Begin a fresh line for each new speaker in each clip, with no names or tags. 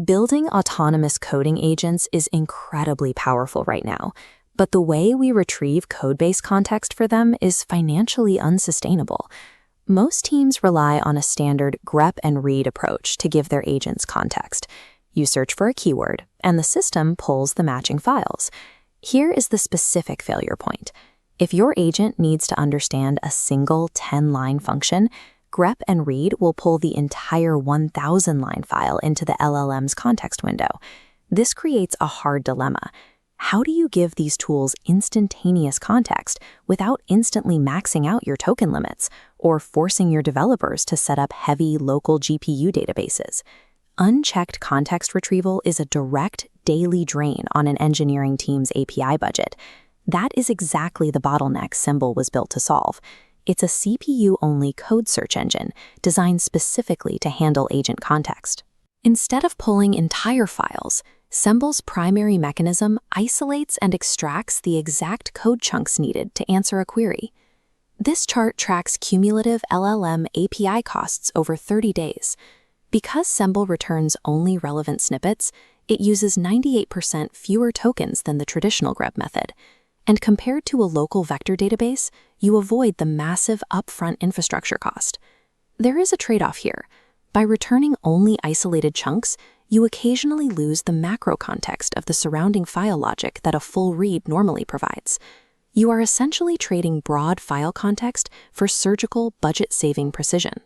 Building autonomous coding agents is incredibly powerful right now, but the way we retrieve code-based context for them is financially unsustainable. Most teams rely on a standard grep+read approach to give their agents context. You search for a keyword, and the system pulls the matching files. Here is the specific failure point. If your agent needs to understand a single 10-line function, grep+read will pull the entire 1,000-line file into the LLM's context window. This creates a hard dilemma. How do you give these tools instantaneous context without instantly maxing out your token limits or forcing your developers to set up heavy local GPU databases? Unchecked context retrieval is a direct daily drain on an engineering team's API budget. That is exactly the bottleneck Semble was built to solve. It's a CPU-only code search engine designed specifically to handle agent context. Instead of pulling entire files, Semble's primary mechanism isolates and extracts the exact code chunks needed to answer a query. This chart tracks cumulative LLM API costs over 30 days. Because Semble returns only relevant snippets, it uses 98% fewer tokens than the traditional grep method. And compared to a local vector database, you avoid the massive upfront infrastructure cost. There is a trade-off here. By returning only isolated chunks, you occasionally lose the macro context of the surrounding file logic that a full read normally provides. You are essentially trading broad file context for surgical, budget-saving precision.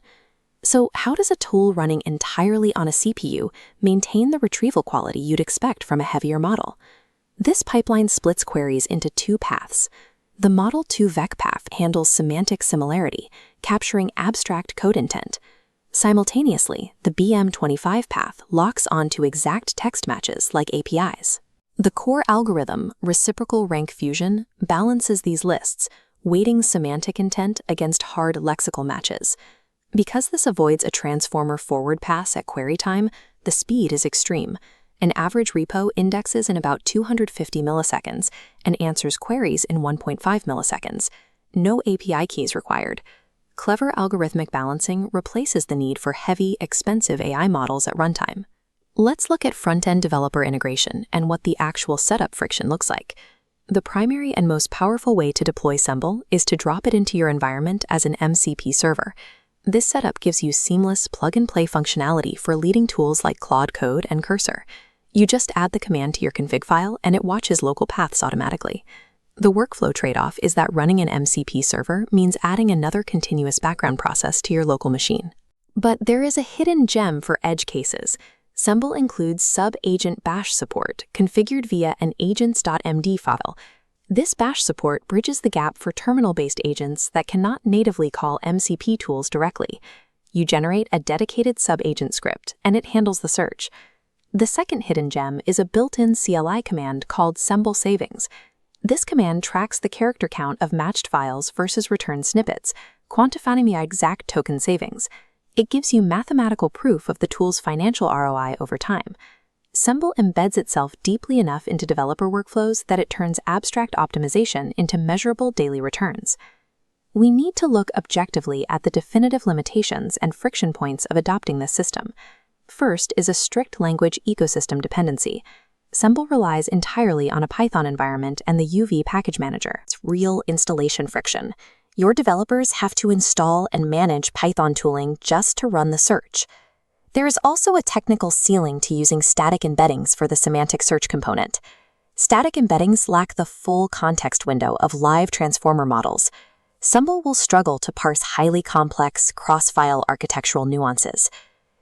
So how does a tool running entirely on a CPU maintain the retrieval quality you'd expect from a heavier model? This pipeline splits queries into two paths. The Model2Vec path handles semantic similarity, capturing abstract code intent. Simultaneously, the BM25 path locks onto exact text matches like APIs. The core algorithm, reciprocal rank fusion, balances these lists, weighting semantic intent against hard lexical matches. Because this avoids a transformer forward pass at query time, the speed is extreme. An average repo indexes in about 250 milliseconds and answers queries in 1.5 milliseconds. No API keys required. Clever algorithmic balancing replaces the need for heavy, expensive AI models at runtime. Let's look at front-end developer integration and what the actual setup friction looks like. The primary and most powerful way to deploy Semble is to drop it into your environment as an MCP server. This setup gives you seamless plug-and-play functionality for leading tools like Claude Code and Cursor. You just add the command to your config file and it watches local paths automatically. The workflow trade-off is that running an MCP server means adding another continuous background process to your local machine. But there is a hidden gem for edge cases. Semble includes sub-agent bash support configured via an agents.md file. This bash support bridges the gap for terminal-based agents that cannot natively call MCP tools directly. You generate a dedicated sub-agent script, and it handles the search. The second hidden gem is a built-in CLI command called Semble Savings. This command tracks the character count of matched files versus returned snippets, quantifying the exact token savings. It gives you mathematical proof of the tool's financial ROI over time. Semble embeds itself deeply enough into developer workflows that it turns abstract optimization into measurable daily returns. We need to look objectively at the definitive limitations and friction points of adopting this system. First is a strict language ecosystem dependency. Semble relies entirely on a Python environment and the UV package manager. It's real installation friction. Your developers have to install and manage Python tooling just to run the search. There is also a technical ceiling to using static embeddings for the semantic search component. Static embeddings lack the full context window of live transformer models. Semble will struggle to parse highly complex, cross-file architectural nuances.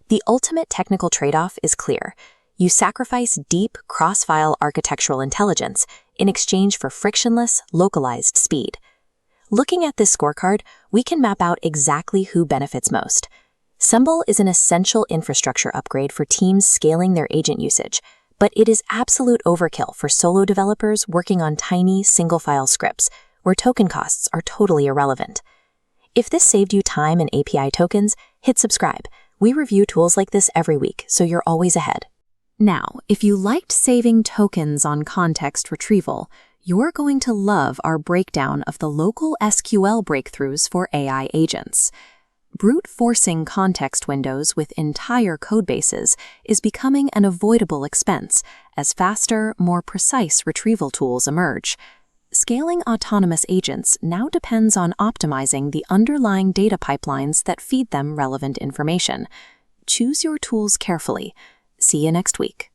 The ultimate technical trade-off is clear. You sacrifice deep, cross-file architectural intelligence in exchange for frictionless, localized speed. Looking at this scorecard, we can map out exactly who benefits most. Semble is an essential infrastructure upgrade for teams scaling their agent usage, but it is absolute overkill for solo developers working on tiny, single-file scripts, where token costs are totally irrelevant. If this saved you time and API tokens, hit subscribe. We review tools like this every week, so you're always ahead. Now, if you liked saving tokens on context retrieval, you're going to love our breakdown of the local SQL breakthroughs for AI agents. Brute forcing context windows with entire codebases is becoming an avoidable expense as faster, more precise retrieval tools emerge. Scaling autonomous agents now depends on optimizing the underlying data pipelines that feed them relevant information. Choose your tools carefully. See you next week.